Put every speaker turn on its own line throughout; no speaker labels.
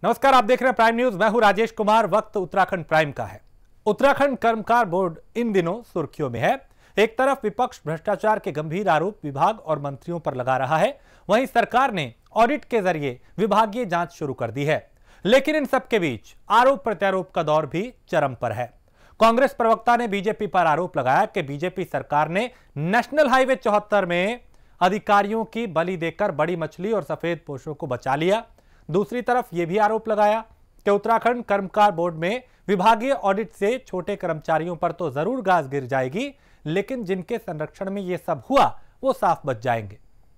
नमस्कार, आप देख रहे हैं प्राइम न्यूज। मैं हूं राजेश कुमार। वक्त उत्तराखंड प्राइम का है। उत्तराखंड कर्मकार बोर्ड इन दिनों सुर्खियों में है। एक तरफ विपक्ष भ्रष्टाचार के गंभीर आरोप विभाग और मंत्रियों पर लगा रहा है, वहीं सरकार ने ऑडिट के जरिए विभागीय जांच शुरू कर दी है। लेकिन इन सबके बीच आरोप प्रत्यारोप का दौर भी चरम पर है। कांग्रेस प्रवक्ता ने बीजेपी पर आरोप लगाया कि बीजेपी सरकार ने नेशनल हाईवे 74 में अधिकारियों की बलि देकर बड़ी मछली और सफेद पोशों को बचा लिया। दूसरी तरफ यह भी आरोप लगाया कि उत्तराखंड कर्मकार बोर्ड में विभागीय ऑडिट से छोटे कर्मचारियों पर तो जरूर गाज गिर जाएगी, लेकिन जिनके संरक्षण में यह सब हुआ वो साफ बच जाएंगे।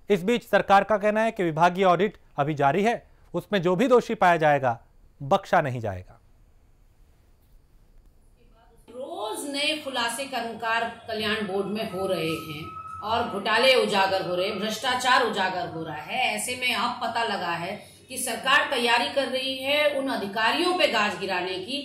इस बीच सरकार का कहना है कि विभागीय ऑडिट अभी जारी है, उसमें जो भी दोषी पाया जाएगा बख्शा नहीं जाएगा।
रोज नए खुलासे कर्मकार कल्याण बोर्ड में हो रहे हैं और घोटाले उजागर हो रहे हैं, भ्रष्टाचार उजागर हो रहा है। ऐसे में अब पता लगा है कि सरकार तैयारी कर रही है उन अधिकारियों पे गाज गिराने की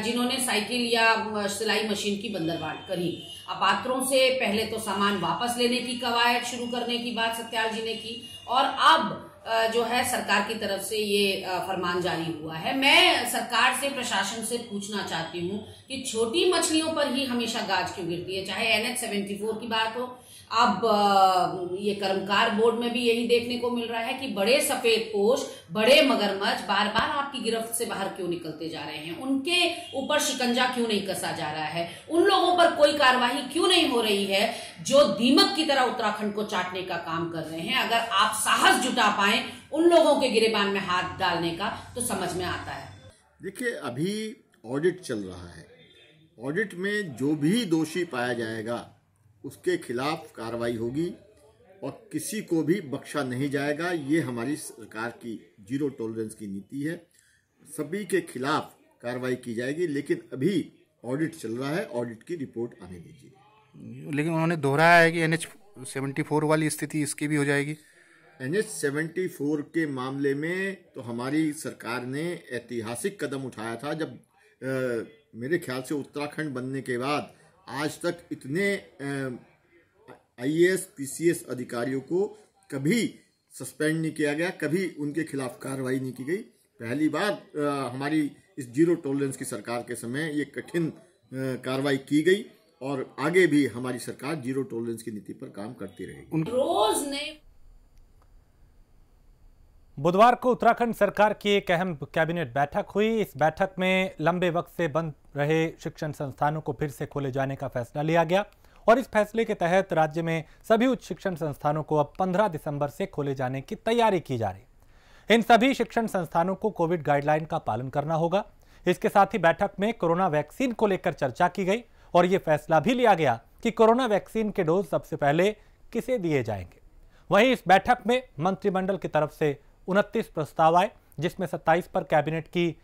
जिन्होंने साइकिल या सिलाई मशीन की बंदरबांट करी। अपात्रों से पहले तो सामान वापस लेने की कवायद शुरू करने की बात सत्याल जी ने की और अब जो है सरकार की तरफ से ये फरमान जारी हुआ है। मैं सरकार से, प्रशासन से पूछना चाहती हूँ कि छोटी मछलियों पर ही हमेशा गाज क्यों गिरती है, चाहे NH 74 की बात हो। अब ये कर्मकार बोर्ड में भी यही देखने को मिल रहा है कि बड़े सफेद पोश, बड़े मगरमच्छ बार बार आपकी गिरफ्त से बाहर क्यों निकलते जा रहे हैं, उनके ऊपर शिकंजा क्यों नहीं कसा जा रहा है, उन लोगों पर कोई कार्रवाई क्यों नहीं हो रही है जो दीमक की तरह उत्तराखंड को चाटने का काम कर रहे हैं। अगर आप साहस जुटा पाए उन लोगों के गिरेबान में हाथ डालने का तो समझ में आता है।
देखिए, अभी ऑडिट चल रहा है। ऑडिट में जो भी दोषी पाया जाएगा उसके खिलाफ कार्रवाई होगी और किसी को भी बख्शा नहीं जाएगा। ये हमारी सरकार की जीरो टॉलरेंस की नीति है। सभी के खिलाफ कार्रवाई की जाएगी, लेकिन अभी ऑडिट चल रहा है, ऑडिट की रिपोर्ट आने दीजिए।
लेकिन उन्होंने दोहराया है कि NH 74 वाली स्थिति इसकी भी हो जाएगी।
NH 74 के मामले में तो हमारी सरकार ने ऐतिहासिक कदम उठाया था। जब मेरे ख्याल से उत्तराखंड बनने के बाद आज तक इतने IAS PCS अधिकारियों को कभी सस्पेंड नहीं किया गया, कभी उनके खिलाफ कार्रवाई नहीं की गई। पहली बार हमारी इस जीरो टॉलरेंस की सरकार के समय ये कठिन कार्रवाई की गई और आगे भी हमारी सरकार जीरो टॉलरेंस की नीति पर काम करती रहेगी।
रोज ने
बुधवार को उत्तराखंड सरकार की एक अहम कैबिनेट बैठक हुई। इस बैठक में लंबे वक्त से बंद रहे शिक्षण संस्थानों को फिर से खोले जाने का फैसला लिया गया और इस फैसले के तहत राज्य में सभी उच्च शिक्षण संस्थानों को अब 15 दिसंबर से खोले जाने की तैयारी की जा रही। इन सभी शिक्षण संस्थानों को कोविड गाइडलाइन का पालन करना होगा। इसके साथ ही बैठक में कोरोना वैक्सीन को लेकर चर्चा की गई और यह फैसला भी लिया गया कि कोरोना वैक्सीन के डोज सबसे पहले किसे दिए जाएंगे। वहीं इस बैठक में मंत्रिमंडल की तरफ से 29 प्रस्ताव आए, जिसमें 27 पर कैबिनेट की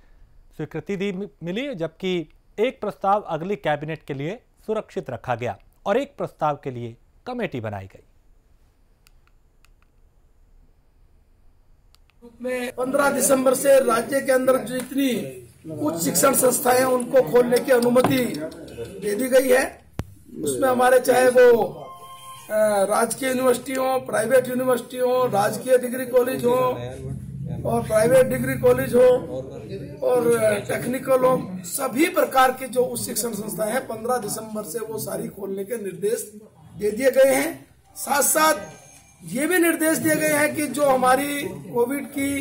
स्वीकृति मिली, जबकि एक प्रस्ताव अगली कैबिनेट के लिए सुरक्षित रखा गया और एक प्रस्ताव के लिए कमेटी बनाई गई।
में 15 दिसंबर से राज्य के अंदर जो इतनी उच्च शिक्षण संस्थाएं हैं उनको खोलने की अनुमति दे दी गई है। उसमें हमारे चाहे वो राजकीय यूनिवर्सिटी हो, प्राइवेट यूनिवर्सिटी हो, राजकीय डिग्री कॉलेज हो और प्राइवेट डिग्री कॉलेज हो और टेक्निकल हो, सभी प्रकार के जो उच्च शिक्षण संस्थाएं हैं 15 दिसंबर से वो सारी खोलने के निर्देश दे दिए गए हैं। साथ साथ ये भी निर्देश दिए गए हैं कि जो हमारी कोविड की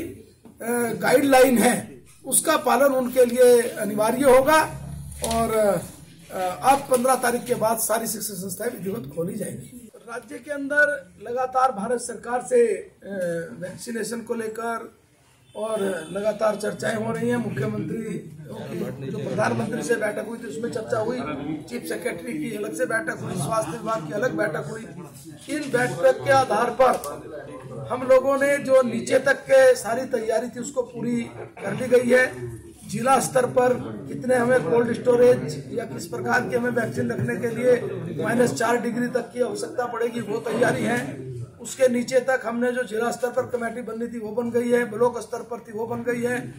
गाइडलाइन है उसका पालन उनके लिए अनिवार्य होगा और अब 15 तारीख के बाद सारी शिक्षण संस्थाएं विधिवत खोली जाएंगी। राज्य के अंदर लगातार भारत सरकार से वैक्सीनेशन को लेकर और लगातार चर्चाएं हो रही हैं। मुख्यमंत्री जो प्रधानमंत्री से बैठक हुई थी उसमें चर्चा हुई, चीफ सेक्रेटरी की अलग से बैठक हुई, स्वास्थ्य विभाग की अलग बैठक हुई। इन बैठक के आधार पर हम लोगों ने जो नीचे तक के सारी तैयारी थी उसको पूरी कर ली गई है। जिला स्तर पर कितने हमें कोल्ड स्टोरेज या किस प्रकार की हमें वैक्सीन रखने के लिए -4 डिग्री तक की आवश्यकता पड़ेगी वो तैयारी है। उसके नीचे तक हमने जो जिला स्तर पर कमेटी बननी थी वो बन गई है, ब्लॉक स्तर पर थी वो बन गई है,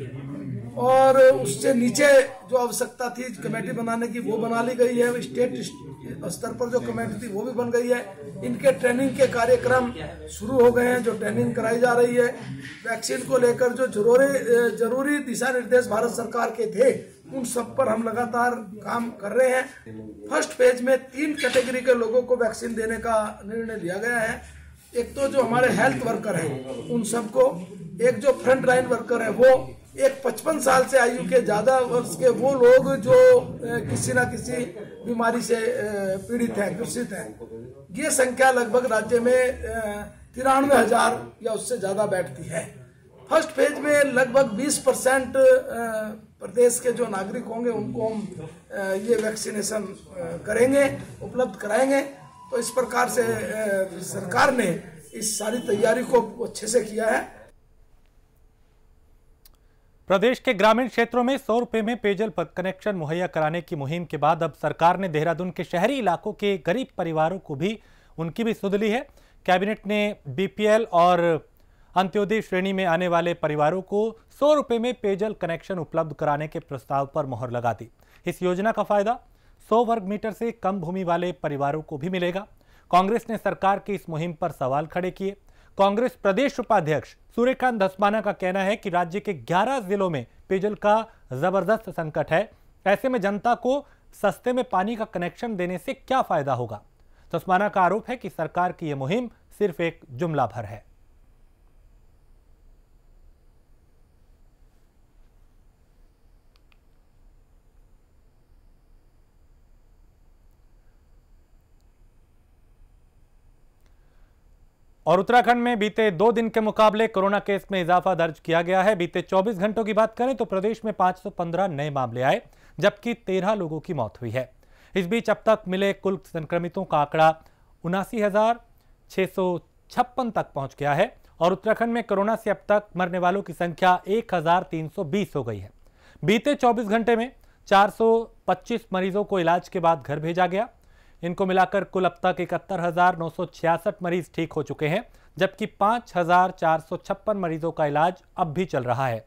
और उससे नीचे जो आवश्यकता थी कमेटी बनाने की वो बना ली गई है। स्टेट स्तर पर जो कमेटी थी वो भी बन गई है। इनके ट्रेनिंग के कार्यक्रम शुरू हो गए हैं, जो ट्रेनिंग कराई जा रही है। वैक्सीन को लेकर जो जरूरी दिशा निर्देश भारत सरकार के थे उन सब पर हम लगातार काम कर रहे हैं। फर्स्ट फेज में 3 कैटेगरी के लोगों को वैक्सीन देने का निर्णय लिया गया है। एक तो जो हमारे हेल्थ वर्कर हैं उन सबको, एक जो फ्रंट लाइन वर्कर है वो, एक 55 साल से आयु के ज्यादा वर्ष के वो लोग जो किसी न किसी बीमारी से पीड़ित हैं, ग्रसित हैं। ये संख्या लगभग राज्य में 93,000 या उससे ज्यादा बैठती है। फर्स्ट फेज में लगभग 20% प्रदेश के जो नागरिक होंगे उनको हम ये वैक्सीनेशन करेंगे, उपलब्ध कराएंगे। तो इस प्रकार से सरकार ने इस सारी तैयारी को अच्छे से किया है।
प्रदेश के ग्रामीण क्षेत्रों में 100 रुपए में पेयजल कनेक्शन मुहैया कराने की मुहिम के बाद अब सरकार ने देहरादून के शहरी इलाकों के गरीब परिवारों को भी उनकी भी सुध ली है। कैबिनेट ने बीपीएल और अंत्योदय श्रेणी में आने वाले परिवारों को 100 रुपए में पेयजल कनेक्शन उपलब्ध कराने के प्रस्ताव पर मोहर लगा दी। इस योजना का फायदा 100 वर्ग मीटर से कम भूमि वाले परिवारों को भी मिलेगा। कांग्रेस ने सरकार की इस मुहिम पर सवाल खड़े किए। कांग्रेस प्रदेश उपाध्यक्ष सूर्यकांत धस्माना का कहना है कि राज्य के 11 जिलों में पेयजल का जबरदस्त संकट है। ऐसे में जनता को सस्ते में पानी का कनेक्शन देने से क्या फायदा होगा। धस्माना का आरोप है कि सरकार की यह मुहिम सिर्फ एक जुमला भर है। और उत्तराखंड में बीते 2 दिन के मुकाबले कोरोना केस में इजाफा दर्ज किया गया है। बीते 24 घंटों की बात करें तो प्रदेश में 515 नए मामले आए, जबकि 13 लोगों की मौत हुई है। इस बीच अब तक मिले कुल संक्रमितों का आंकड़ा 79,656 तक पहुंच गया है और उत्तराखंड में कोरोना से अब तक मरने वालों की संख्या 1,320 हो गई है। बीते 24 घंटे में 425 मरीजों को इलाज के बाद घर भेजा गया। इनको मिलाकर कुल अब तक 71,966 मरीज ठीक हो चुके हैं, जबकि 5,456 मरीजों का इलाज अब भी चल रहा है।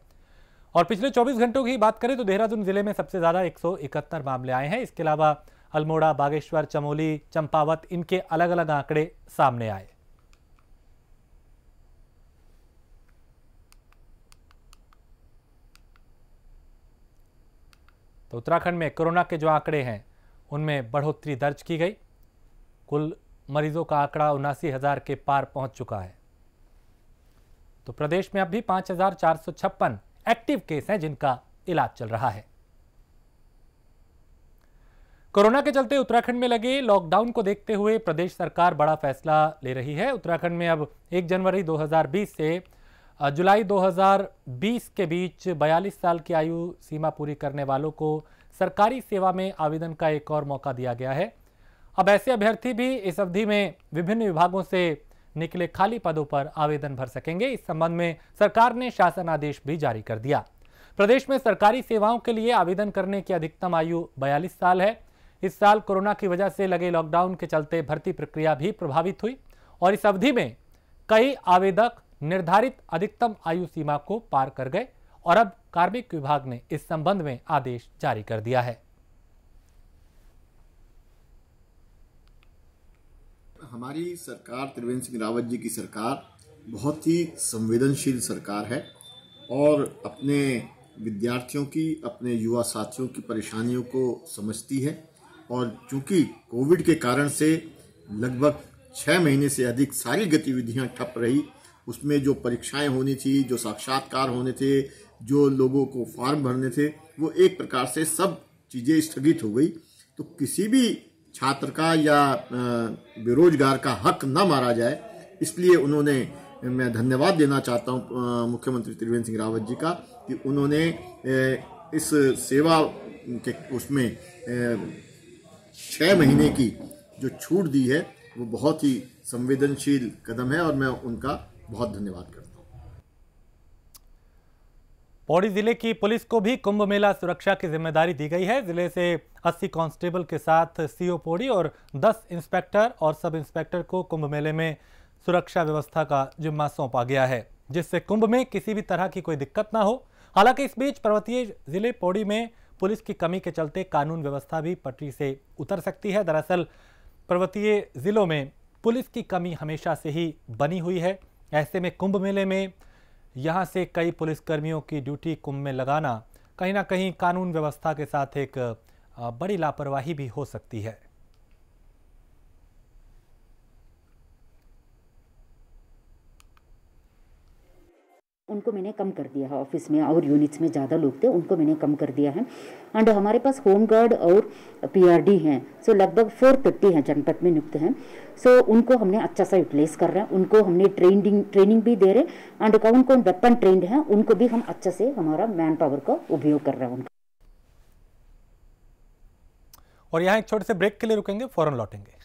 और पिछले 24 घंटों की बात करें तो देहरादून जिले में सबसे ज्यादा 171 मामले आए हैं। इसके अलावा अल्मोड़ा, बागेश्वर, चमोली, चंपावत, इनके अलग अलग आंकड़े सामने आए। तो उत्तराखंड में कोरोना के जो आंकड़े हैं उनमें बढ़ोतरी दर्ज की गई। कुल मरीजों का आंकड़ा 79,000 के पार पहुंच चुका है। तो प्रदेश में अब भी 5,456 एक्टिव केस हैं जिनका इलाज चल रहा है। कोरोना के चलते उत्तराखंड में लगे लॉकडाउन को देखते हुए प्रदेश सरकार बड़ा फैसला ले रही है। उत्तराखंड में अब 1 जनवरी 2020 से जुलाई 2020 के बीच 42 साल की आयु सीमा पूरी करने वालों को सरकारी सेवा में आवेदन का एक और मौका दिया गया है। अब ऐसे अभ्यर्थी भी इस अवधि में विभिन्न विभागों से निकले खाली पदों पर आवेदन भर सकेंगे। इस संबंध में सरकार ने शासन आदेश भी जारी कर दिया। प्रदेश में सरकारी सेवाओं के लिए आवेदन करने की अधिकतम आयु 42 साल है। इस साल कोरोना की वजह से लगे लॉकडाउन के चलते भर्ती प्रक्रिया भी प्रभावित हुई और इस अवधि में कई आवेदक निर्धारित अधिकतम आयु सीमा को पार कर गए और अब कार्मिक विभाग ने इस संबंध में आदेश जारी कर दिया है।
हमारी सरकार, त्रिवेंद्र सिंह रावत जी की सरकार बहुत ही संवेदनशील सरकार है और अपने विद्यार्थियों की, अपने युवा साथियों की परेशानियों को समझती है। और चूंकि कोविड के कारण से लगभग 6 महीने से अधिक सारी गतिविधियां ठप रही, उसमें जो परीक्षाएं होनी थी, जो साक्षात्कार होने थे, जो लोगों को फॉर्म भरने थे, वो एक प्रकार से सब चीज़ें स्थगित हो गई। तो किसी भी छात्र का या बेरोजगार का हक न मारा जाए, इसलिए उन्होंने, मैं धन्यवाद देना चाहता हूँ मुख्यमंत्री त्रिवेंद्र सिंह रावत जी का कि उन्होंने इस सेवा के उसमें 6 महीने की जो छूट दी है वो बहुत ही संवेदनशील कदम है और मैं उनका बहुत धन्यवाद करता हूँ।
पौड़ी जिले की पुलिस को भी कुंभ मेला सुरक्षा की जिम्मेदारी दी गई है। जिले से 80 कांस्टेबल के साथ सीओ पौड़ी और 10 इंस्पेक्टर और सब इंस्पेक्टर को कुंभ मेले में सुरक्षा व्यवस्था का जिम्मा सौंपा गया है, जिससे कुंभ में किसी भी तरह की कोई दिक्कत ना हो। हालांकि इस बीच पर्वतीय जिले पौड़ी में पुलिस की कमी के चलते कानून व्यवस्था भी पटरी से उतर सकती है। दरअसल पर्वतीय जिलों में पुलिस की कमी हमेशा से ही बनी हुई है। ऐसे में कुंभ मेले में यहां से कई पुलिसकर्मियों की ड्यूटी कुंभ में लगाना कहीं ना कहीं कानून व्यवस्था के साथ एक बड़ी लापरवाही भी हो सकती है।
उनको मैंने कम कर दिया है, ऑफिस में और यूनिट्स में ज़्यादा लोग थे उनको मैंने कम कर दिया है। एंड हमारे पास होम गार्ड और पीआरडी हैं, सो लगभग 430 हैं जनपद में नियुक्त हैं। सो उनको हमने अच्छा सा यूटिलाइज कर रहे हैं, उनको हमने ट्रेनिंग भी दे रहे हैं। एंड कौन कौन वेपन ट्रेंड हैं उनको भी हम अच्छे से हमारा मैन पावर का उपयोग कर रहे हैं उनका।
और यहाँ एक छोटे से ब्रेक के लिए रुकेंगे, फौरन लौटेंगे।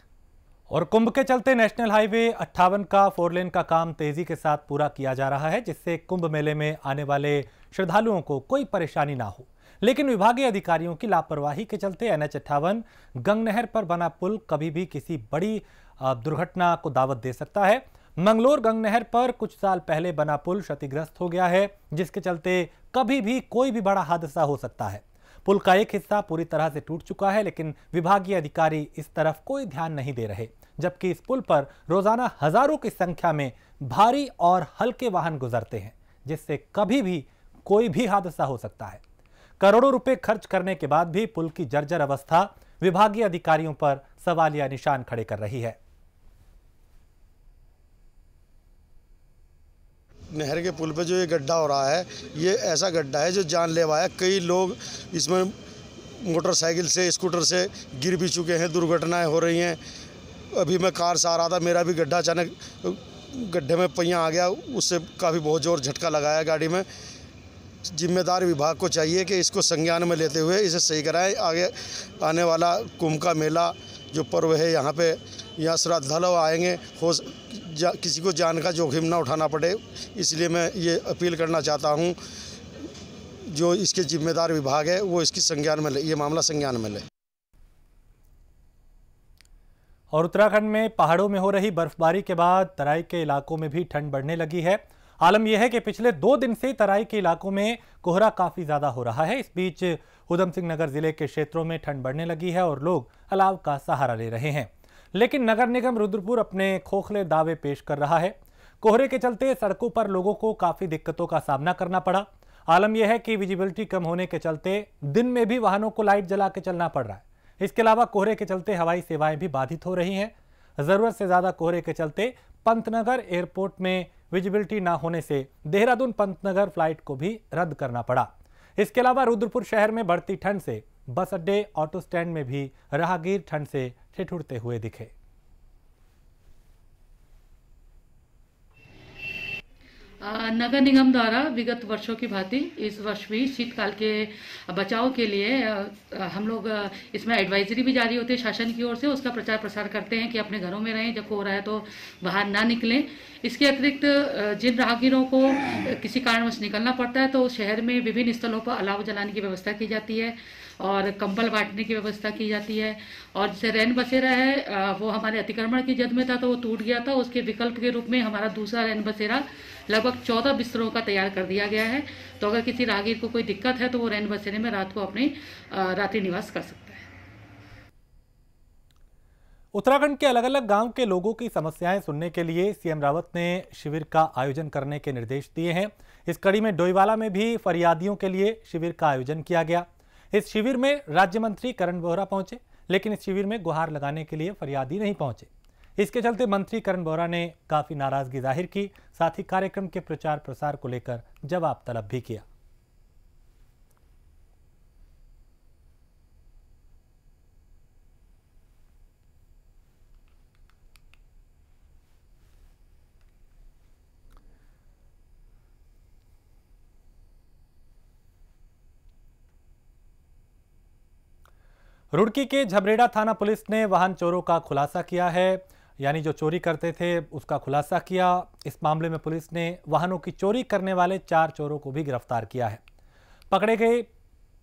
और कुंभ के चलते नेशनल हाईवे 58 का 4 लेन का काम तेजी के साथ पूरा किया जा रहा है, जिससे कुंभ मेले में आने वाले श्रद्धालुओं को कोई परेशानी ना हो। लेकिन विभागीय अधिकारियों की लापरवाही के चलते NH 58 गंग नहर पर बना पुल कभी भी किसी बड़ी दुर्घटना को दावत दे सकता है। मंगलोर गंग नहर पर कुछ साल पहले बना पुल क्षतिग्रस्त हो गया है, जिसके चलते कभी भी कोई भी बड़ा हादसा हो सकता है। पुल का एक हिस्सा पूरी तरह से टूट चुका है, लेकिन विभागीय अधिकारी इस तरफ कोई ध्यान नहीं दे रहे, जबकि इस पुल पर रोजाना हजारों की संख्या में भारी और हल्के वाहन गुजरते हैं, जिससे कभी भी कोई भी हादसा हो सकता है। करोड़ों रुपए खर्च करने के बाद भी पुल की जर्जर अवस्था विभागीय अधिकारियों पर सवालिया निशान खड़े कर रही है।
नहर के पुल पे जो ये गड्ढा हो रहा है, ये ऐसा गड्ढा है जो जानलेवा है। कई लोग इसमें मोटरसाइकिल से, स्कूटर से गिर भी चुके हैं, दुर्घटनाएं हो रही हैं। अभी मैं कार से आ रहा था, मेरा भी गड्ढा अचानक गड्ढे में पहिया आ गया, उससे काफ़ी बहुत जोर झटका लगाया गाड़ी में। जिम्मेदार विभाग को चाहिए कि इसको संज्ञान में लेते हुए इसे सही कराएं। आगे आने वाला कुंभ का मेला जो पर्व है, यहाँ श्रद्धालु आएंगे, किसी को जान का जोखिम ना उठाना पड़े, इसलिए मैं ये अपील करना चाहता हूँ जो इसके जिम्मेदार विभाग है वो इसकी संज्ञान में ले, ये मामला संज्ञान में ले।
और उत्तराखंड में पहाड़ों में हो रही बर्फबारी के बाद तराई के इलाकों में भी ठंड बढ़ने लगी है। आलम यह है कि पिछले 2 दिन से तराई के इलाकों में कोहरा काफी ज्यादा हो रहा है। इस बीच उधम सिंह नगर जिले के क्षेत्रों में ठंड बढ़ने लगी है और लोग अलाव का सहारा ले रहे हैं। लेकिन नगर निगम रुद्रपुर अपने खोखले दावे पेश कर रहा है। कोहरे के चलते सड़कों पर लोगों को काफी दिक्कतों का सामना करना पड़ा। आलम यह है कि विजिबिलिटी कम होने के चलते दिन में भी वाहनों को लाइट जला के चलना पड़ रहा है। इसके अलावा कोहरे के चलते हवाई सेवाएं भी बाधित हो रही हैं। जरूरत से ज्यादा कोहरे के चलते पंतनगर एयरपोर्ट में विजिबिलिटी ना होने से देहरादून पंतनगर फ्लाइट को भी रद्द करना पड़ा। इसके अलावा रुद्रपुर शहर में बढ़ती ठंड से बस अड्डे, ऑटो स्टैंड में भी राहगीर ठंड से ठिठुरते हुए दिखे।
नगर निगम द्वारा विगत वर्षों की भांति इस वर्ष भी शीतकाल के बचाव के लिए हम लोग इसमें एडवाइजरी भी जारी होती है शासन की ओर से, उसका प्रचार प्रसार करते हैं कि अपने घरों में रहें, जब हो रहा है तो बाहर ना निकलें। इसके अतिरिक्त जिन राहगीरों को किसी कारणवश निकलना पड़ता है तो शहर में विभिन्न स्थलों पर अलाव जलाने की व्यवस्था की जाती है और कंबल बांटने की व्यवस्था की जाती है। और जैसे रैन बसेरा है वो हमारे अतिक्रमण की जद में था तो वो टूट गया था, उसके विकल्प के रूप में हमारा दूसरा रैन बसेरा लगभग 14 बिस्तरों का तैयार कर दिया गया है। तो अगर किसी राहगीर को कोई दिक्कत है तो वो रैन बसेरे में रात को अपनी रात्रि निवास कर सकता है।
उत्तराखंड के अलग अलग गांव के लोगों की समस्याएं सुनने के लिए सीएम रावत ने शिविर का आयोजन करने के निर्देश दिए हैं। इस कड़ी में डोईवाला में भी फरियादियों के लिए शिविर का आयोजन किया गया। इस शिविर में राज्य मंत्री करण बोहरा पहुंचे, लेकिन इस शिविर में गुहार लगाने के लिए फरियादी नहीं पहुंचे। इसके चलते मंत्री करण बोहरा ने काफी नाराजगी जाहिर की, साथ ही कार्यक्रम के प्रचार प्रसार को लेकर जवाब तलब भी किया। रुड़की के झबरेड़ा थाना पुलिस ने वाहन चोरों का खुलासा किया है, यानी जो चोरी करते थे उसका खुलासा किया। इस मामले में पुलिस ने वाहनों की चोरी करने वाले 4 चोरों को भी गिरफ्तार किया है। पकड़े गए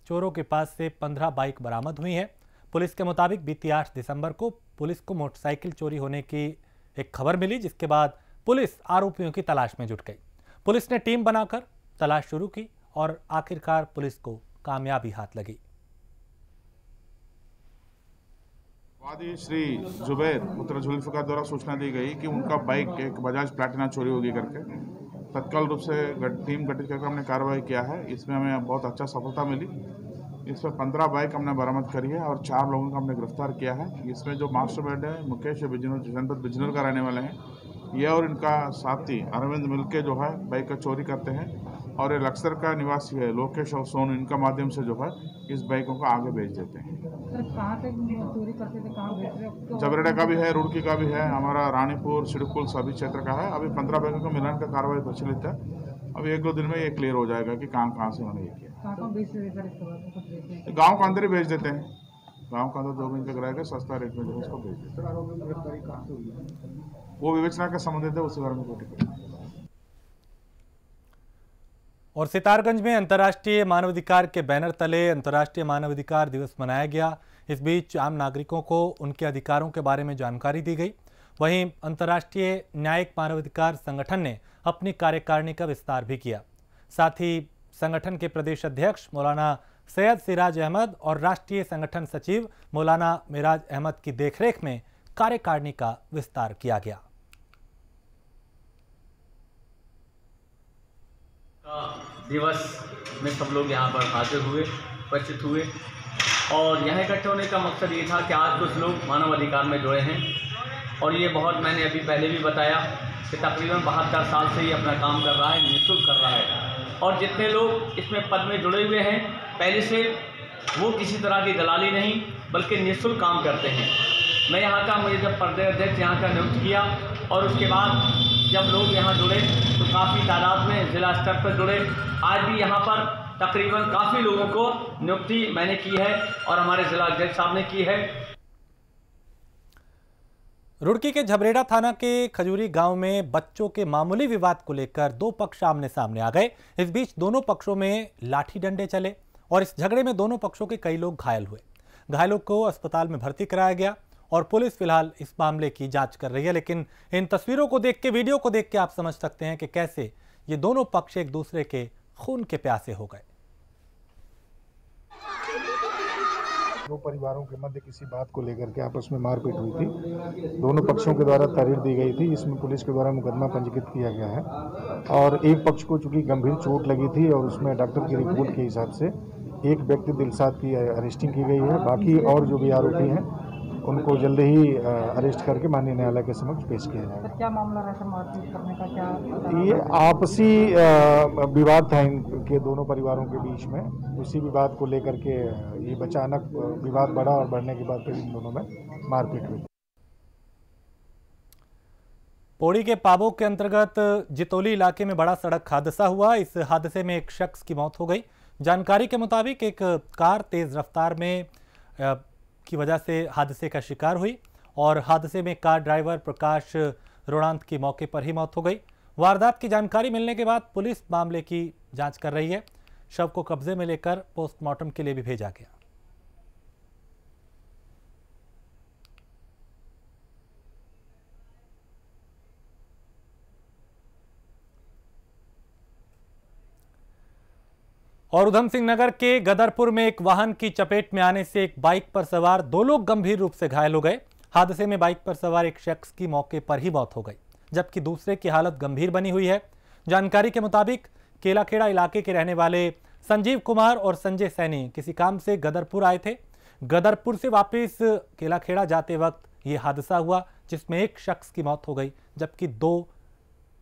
चोरों के पास से 15 बाइक बरामद हुई हैं। पुलिस के मुताबिक बीती 8 दिसंबर को पुलिस को मोटरसाइकिल चोरी होने की एक खबर मिली, जिसके बाद पुलिस आरोपियों की तलाश में जुट गई। पुलिस ने टीम बनाकर तलाश शुरू की और आखिरकार पुलिस को कामयाबी हाथ लगी।
वादी श्री जुबैर पुत्र जुल्फिकार द्वारा सूचना दी गई कि उनका बाइक एक बजाज प्लैटिना चोरी होगी करके तत्काल रूप से टीम गठित करके हमने कार्रवाई किया है। इसमें हमें बहुत अच्छा सफलता मिली। इसमें 15 बाइक हमने बरामद करी है और 4 लोगों को हमने गिरफ्तार किया है। इसमें जो मास्टरमाइंड है मुकेश बिजनौर जनपद बिजनौर का रहने वाले हैं। ये और इनका साथी अरविंद मिलके जो है बाइक का चोरी करते हैं और ये लक्सर का निवासी है लोकेश और सोनू, इनका माध्यम से जो है इस बाइकों को आगे भेज देते हैं।
कहाँ पे चोरी करते थे, कहाँ भेज रहे हो?
जबरेड़ा का भी है, रुड़की का भी है, हमारा रानीपुर सिडकुल सभी क्षेत्र का है। अभी 15 बाइकों का मिलान का कार्रवाई प्रचलित है। अभी 1-2 दिन में ये क्लियर हो जाएगा कि कहाँ से उन्होंने ये किया। गाँव के अंदर ही भेज देते हैं। गाँव के अंदर जो भी इनका किराया सस्ता रेट में जो है उसको भेज देते हैं। वो विवेचना के संबंधित है, उसी बारे में कोई।
और सितारगंज में अंतर्राष्ट्रीय मानवाधिकार के बैनर तले अंतर्राष्ट्रीय मानवाधिकार दिवस मनाया गया। इस बीच आम नागरिकों को उनके अधिकारों के बारे में जानकारी दी गई। वहीं अंतर्राष्ट्रीय न्यायिक मानवाधिकार संगठन ने अपनी कार्यकारिणी का विस्तार भी किया। साथ ही संगठन के प्रदेश अध्यक्ष मौलाना सैयद सिराज अहमद और राष्ट्रीय संगठन सचिव मौलाना मिराज अहमद की देखरेख में कार्यकारिणी का विस्तार किया गया।
दिवस में सब लोग यहाँ पर हाजिर हुए, उपस्थित हुए और यहाँ इकट्ठे होने का मकसद ये था कि आज कुछ लोग मानव अधिकार में जुड़े हैं और ये बहुत, मैंने अभी पहले भी बताया कि तकरीबन 72 साल से ये अपना काम कर रहा है, निःशुल्क कर रहा है। और जितने लोग इसमें पद में जुड़े हुए हैं पहले से, वो किसी तरह की दलाली नहीं बल्कि निःशुल्क काम करते हैं। मैं यहाँ का, मुझे जब प्रदेश अध्यक्ष यहाँ का नियुक्त किया और उसके बाद जब लोग यहाँ जुड़े तो काफ़ी तादाद में जिला स्तर पर जुड़े। आज भी यहाँ पर तकरीबन काफ़ी लोगों को नियुक्ति मैंने की है और हमारे जिला अध्यक्ष साहब ने की है।
रुड़की के झबरेड़ा थाना के खजूरी गांव में बच्चों के मामूली विवाद को लेकर 2 पक्ष आमने सामने आ गए। इस बीच दोनों पक्षों में लाठी डंडे चले और इस झगड़े में दोनों पक्षों के कई लोग घायल हुए। घायलों को अस्पताल में भर्ती कराया गया और पुलिस फिलहाल इस मामले की जांच कर रही है। लेकिन इन तस्वीरों को देख के, वीडियो को देख के आप समझ सकते हैं कि कैसे ये दोनों पक्ष एक दूसरे के खून के प्यासे हो गए।
2 परिवारों के मध्य किसी बात को लेकर के आपस में मारपीट हुई थी। दोनों पक्षों के द्वारा तहरीर दी गई थी। इसमें पुलिस के द्वारा मुकदमा पंजीकृत किया गया है और एक पक्ष को चूंकि गंभीर चोट लगी थी और उसमें डॉक्टर की रिपोर्ट के हिसाब से एक व्यक्ति दिलशाद की अरेस्टिंग की गई है। बाकी और जो भी आरोपी हैं उनको जल्द ही अरेस्ट करके माननीय न्यायालय के समक्ष पेश किया जाएगा।
क्या मामला रहता मारपीट करने का? क्या
ये आपसी विवाद था इनके दोनों परिवारों के बीच में। उसी विवाद को लेकर के ये अचानक विवाद बढ़ा और बढ़ने के बाद फिर इन दोनों में मारपीट हुई।
पौड़ी के पाबो के अंतर्गत जितौली इलाके में बड़ा सड़क हादसा हुआ। इस हादसे में एक शख्स की मौत हो गई। जानकारी के मुताबिक एक कार तेज रफ्तार में की वजह से हादसे का शिकार हुई और हादसे में कार ड्राइवर प्रकाश रोणांत की मौके पर ही मौत हो गई। वारदात की जानकारी मिलने के बाद पुलिस मामले की जांच कर रही है। शव को कब्जे में लेकर पोस्टमार्टम के लिए भी भेजा गया। और उधम सिंह नगर के गदरपुर में एक वाहन की चपेट में आने से एक बाइक पर सवार 2 लोग गंभीर रूप से घायल हो गए। हादसे में बाइक पर सवार एक शख्स की मौके पर ही मौत हो गई, जबकि दूसरे की हालत गंभीर बनी हुई है। जानकारी के मुताबिक केलाखेड़ा इलाके के रहने वाले संजीव कुमार और संजय सैनी किसी काम से गदरपुर आए थे। गदरपुर से वापस केलाखेड़ा जाते वक्त ये हादसा हुआ, जिसमें एक शख्स की मौत हो गई, जबकि 2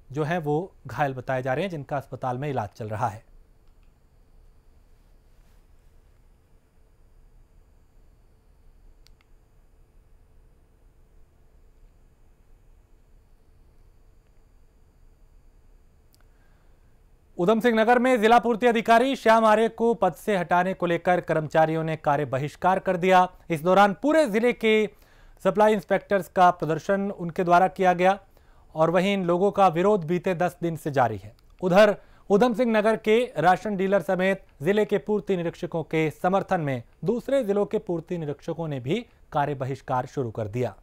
जो हैं वो घायल बताए जा रहे हैं, जिनका अस्पताल में इलाज चल रहा है। उधम सिंह नगर में जिला पूर्ति अधिकारी श्याम आर्य को पद से हटाने को लेकर कर्मचारियों ने कार्य बहिष्कार कर दिया। इस दौरान पूरे जिले के सप्लाई इंस्पेक्टर्स का प्रदर्शन उनके द्वारा किया गया और वहीं इन लोगों का विरोध बीते 10 दिन से जारी है। उधर उधम सिंह नगर के राशन डीलर समेत जिले के पूर्ति निरीक्षकों के समर्थन में दूसरे जिलों के पूर्ति निरीक्षकों ने भी कार्य बहिष्कार शुरू कर दिया।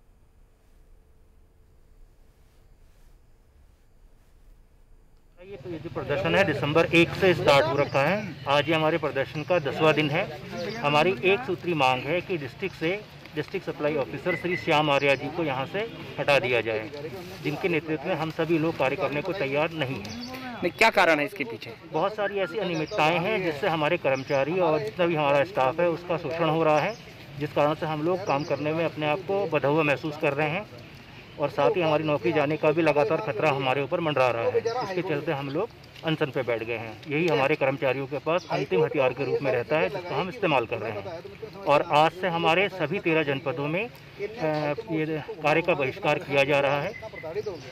ये जो प्रदर्शन है दिसंबर 1 से स्टार्ट हो रखा है। आज ये हमारे प्रदर्शन का 10वां दिन है। हमारी एक सूत्री मांग है कि district supply officer Shri Shyam Arya ji को यहाँ से हटा दिया जाए, जिनके नेतृत्व में हम सभी लोग कार्य करने को तैयार नहीं हैं।
क्या कारण है इसके पीछे?
बहुत सारी ऐसी अनियमितताएं हैं जिससे हमारे कर्मचारी और जितना भी हमारा स्टाफ है उसका शोषण हो रहा है, जिस कारण से हम लोग काम करने में अपने आप को बंधा हुआ महसूस कर रहे हैं और साथ ही हमारी नौकरी जाने का भी लगातार खतरा हमारे ऊपर मंडरा रहा है। इसके चलते हम लोग अनशन पे बैठ गए हैं। यही हमारे कर्मचारियों के पास अंतिम हथियार के रूप में रहता है, जिसका हम इस्तेमाल कर रहे हैं। और आज से हमारे सभी 13 जनपदों में ये कार्य का बहिष्कार किया जा रहा है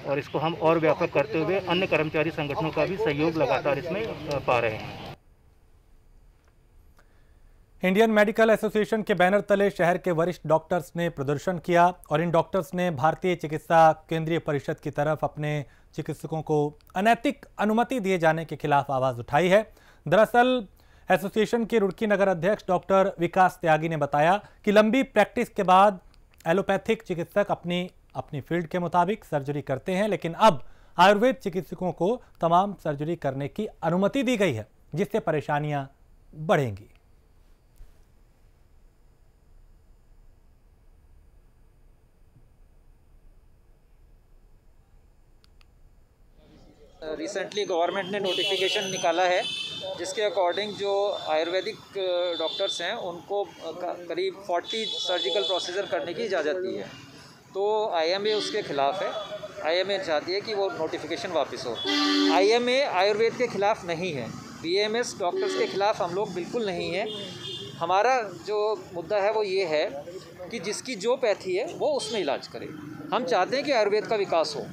और इसको हम और व्यापक करते हुए अन्य कर्मचारी संगठनों का भी सहयोग लगातार इसमें पा रहे हैं।
इंडियन मेडिकल एसोसिएशन के बैनर तले शहर के वरिष्ठ डॉक्टर्स ने प्रदर्शन किया और इन डॉक्टर्स ने भारतीय चिकित्सा केंद्रीय परिषद की तरफ अपने चिकित्सकों को अनैतिक अनुमति दिए जाने के खिलाफ आवाज उठाई है। दरअसल एसोसिएशन के रुड़की नगर अध्यक्ष डॉक्टर विकास त्यागी ने बताया कि लंबी प्रैक्टिस के बाद एलोपैथिक चिकित्सक अपनी फील्ड के मुताबिक सर्जरी करते हैं, लेकिन अब आयुर्वेद चिकित्सकों को तमाम सर्जरी करने की अनुमति दी गई है, जिससे परेशानियां बढ़ेंगी।
रिसेंटली गवर्नमेंट ने नोटिफिकेशन निकाला है जिसके अकॉर्डिंग जो आयुर्वेदिक डॉक्टर्स हैं उनको करीब 40 सर्जिकल प्रोसीजर करने की इजाज़त दी है। तो आईएमए उसके ख़िलाफ़ है। आईएमए चाहती है कि वो नोटिफिकेशन वापस हो। आईएमए आयुर्वेद के ख़िलाफ़ नहीं है, बीएमएस डॉक्टर्स के ख़िलाफ़ हम लोग बिल्कुल नहीं हैं। हमारा जो मुद्दा है वो ये है कि जिसकी जो पैथी है वो उसमें इलाज करे। हम चाहते हैं कि आयुर्वेद का विकास हो।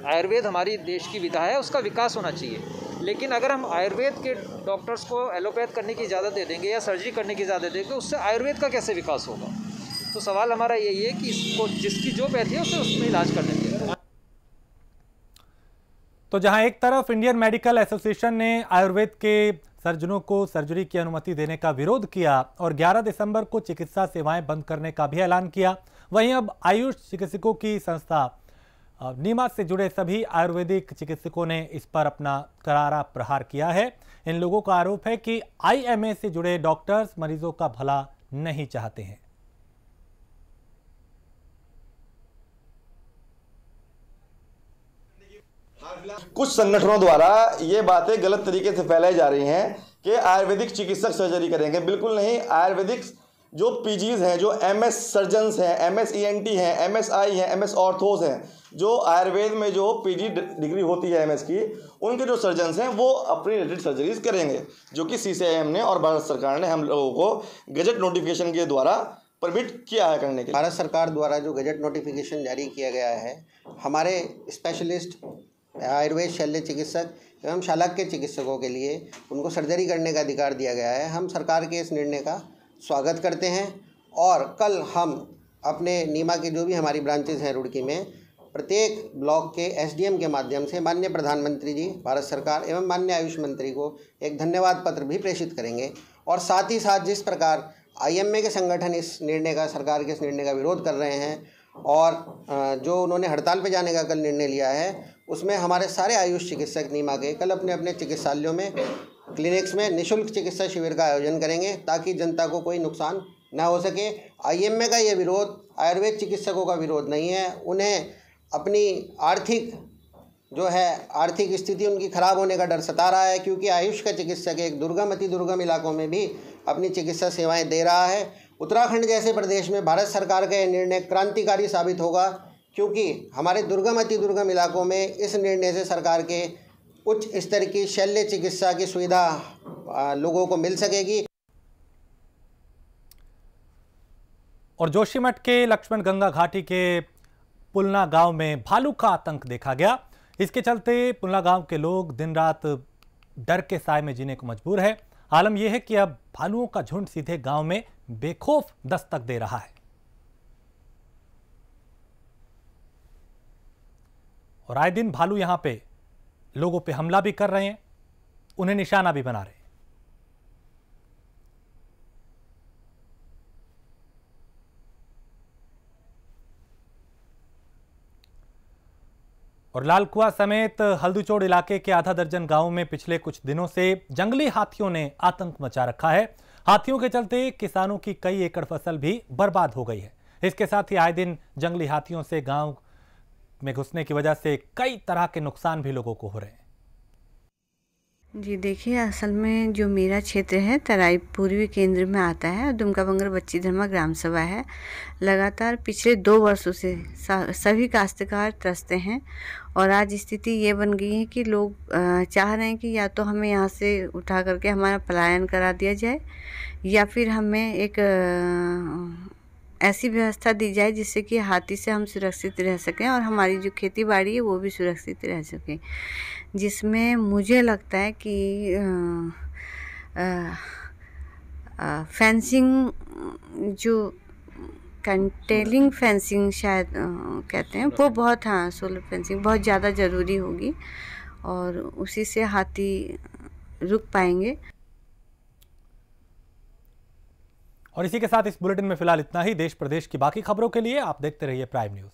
आयुर्वेद हमारी देश की विधा है, उसका विकास होना चाहिए। लेकिन अगर हम आयुर्वेद के डॉक्टर्स को एलोपैथ करने की इजाज़त दे देंगे या सर्जरी करने की इजाज़त देंगे तो उससे आयुर्वेद का कैसे विकास होगा? तो सवाल हमारा यही है कि इसको जिसकी जो पैथी है उसे उसमें इलाज करने दें।
तो जहां एक तरफ इंडियन मेडिकल एसोसिएशन ने आयुर्वेद के सर्जनों को सर्जरी की अनुमति देने का विरोध किया और 11 दिसंबर को चिकित्सा सेवाएं बंद करने का भी ऐलान किया, वहीं अब आयुष चिकित्सकों की संस्था नीमा से जुड़े सभी आयुर्वेदिक चिकित्सकों ने इस पर अपना करारा प्रहार किया है। इन लोगों का आरोप है कि आईएमए से जुड़े डॉक्टर्स मरीजों का भला नहीं चाहते हैं।
कुछ संगठनों द्वारा ये बातें गलत तरीके से फैलाई जा रही हैं कि आयुर्वेदिक चिकित्सक सर्जरी करेंगे। बिल्कुल नहीं। आयुर्वेदिक जो पीजीज हैं, जो एमएस सर्जन्स हैं, एमएस ईएनटी हैं, एमएसआई हैं, एमएस ऑर्थोस हैं, जो आयुर्वेद में जो पीजी डिग्री होती है एमएस की, उनके जो सर्जन्स हैं वो अपनी रिलेटेड सर्जरीज करेंगे, जो कि सीसीआईएम ने और भारत सरकार ने हम लोगों को गजट नोटिफिकेशन के द्वारा परमिट किया है करने के।
भारत सरकार द्वारा जो गजट नोटिफिकेशन जारी किया गया है, हमारे स्पेशलिस्ट आयुर्वेद शल्य चिकित्सक एवं शालाक्य चिकित्सकों के लिए उनको सर्जरी करने का अधिकार दिया गया है। हम सरकार के इस निर्णय का स्वागत करते हैं और कल हम अपने नीमा के जो भी हमारी ब्रांचेज हैं रुड़की में, प्रत्येक ब्लॉक के एसडीएम के माध्यम से माननीय प्रधानमंत्री जी, भारत सरकार एवं माननीय आयुष मंत्री को एक धन्यवाद पत्र भी प्रेषित करेंगे। और साथ ही साथ जिस प्रकार आईएमए के संगठन इस निर्णय का, सरकार के इस निर्णय का विरोध कर रहे हैं और जो उन्होंने हड़ताल पर जाने का कल निर्णय लिया है, उसमें हमारे सारे आयुष चिकित्सक नीमा के कल अपने अपने चिकित्सालयों में, क्लिनिक्स में निःशुल्क चिकित्सा शिविर का आयोजन करेंगे ताकि जनता को कोई नुकसान न हो सके। आईएमए का ये विरोध आयुर्वेद चिकित्सकों का विरोध नहीं है। उन्हें अपनी आर्थिक स्थिति उनकी खराब होने का डर सता रहा है, क्योंकि आयुष का चिकित्सक एक दुर्गम, अति दुर्गम इलाकों में भी अपनी चिकित्सा सेवाएं दे रहा है। उत्तराखंड जैसे प्रदेश में भारत सरकार का यह निर्णय क्रांतिकारी साबित होगा, क्योंकि हमारे दुर्गम, अति दुर्गम इलाकों में इस निर्णय से सरकार के उच्च स्तर की शल्य चिकित्सा की सुविधा लोगों को मिल सकेगी।
और जोशीमठ के लक्ष्मण गंगा घाटी के पुलना गांव में भालू का आतंक देखा गया। इसके चलते पुलना गांव के लोग दिन रात डर के साए में जीने को मजबूर है। आलम यह है कि अब भालुओं का झुंड सीधे गांव में बेखौफ दस्तक दे रहा है और आए दिन भालू यहां पे लोगों पे हमला भी कर रहे हैं, उन्हें निशाना भी बना रहे हैं। और लालकुआ समेत हल्दूचोड़ इलाके के आधा दर्जन गांवों में पिछले कुछ दिनों से जंगली हाथियों ने आतंक मचा रखा है। हाथियों के चलते किसानों की कई एकड़ फसल भी बर्बाद हो गई है। इसके साथ ही आए दिन जंगली हाथियों से गांव में घुसने की वजह से कई तरह के नुकसान भी लोगों को हो रहे हैं।
जी देखिए, असल में जो मेरा क्षेत्र है तराई पूर्वी केंद्र में आता है और दुमका बंगर बच्ची धर्मा ग्राम सभा है। लगातार पिछले 2 वर्षों से सभी काश्तकार त्रस्त हैं और आज स्थिति ये बन गई है कि लोग चाह रहे हैं कि या तो हमें यहाँ से उठा करके हमारा पलायन करा दिया जाए या फिर हमें एक ऐसी व्यवस्था दी जाए जिससे कि हाथी से हम सुरक्षित रह सकें और हमारी जो खेती बाड़ी है वो भी सुरक्षित रह सके। जिसमें मुझे लगता है कि फेंसिंग जो कंटेलिंग फेंसिंग शायद कहते हैं वो बहुत, हाँ, सोलर फेंसिंग बहुत ज़्यादा ज़रूरी होगी और उसी से हाथी रुक पाएंगे।
और इसी के साथ इस बुलेटिन में फिलहाल इतना ही। देश प्रदेश की बाकी खबरों के लिए आप देखते रहिए प्राइम न्यूज़।